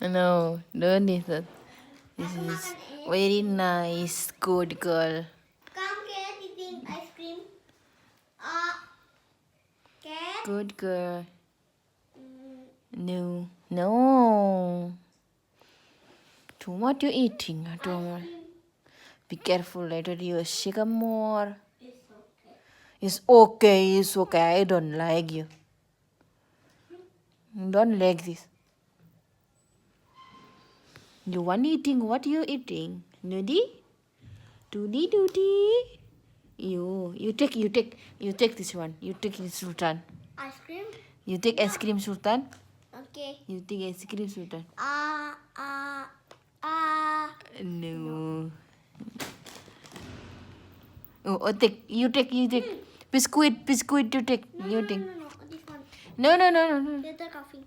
No, don't eat that. This is very nice, good girl. Come, cat, eating ice cream. Ah, cat. Good girl. Mm, No, no. Too much you eating. Too ice much. cream Be careful later you shake more. is okay. It's okay, it's okay. I don't like you. Don't like this. You want eating? What you eating? Nudie? Doody doody. You take this one. You take this Sultan. Ice cream? You take ice cream Sultan. Okay. You take ice cream Sultan. Ah, ah, ah. No. Oh, take. You take. Biscuit. You take. No, You no, take. no, no, no. This one. No. Filter coffee.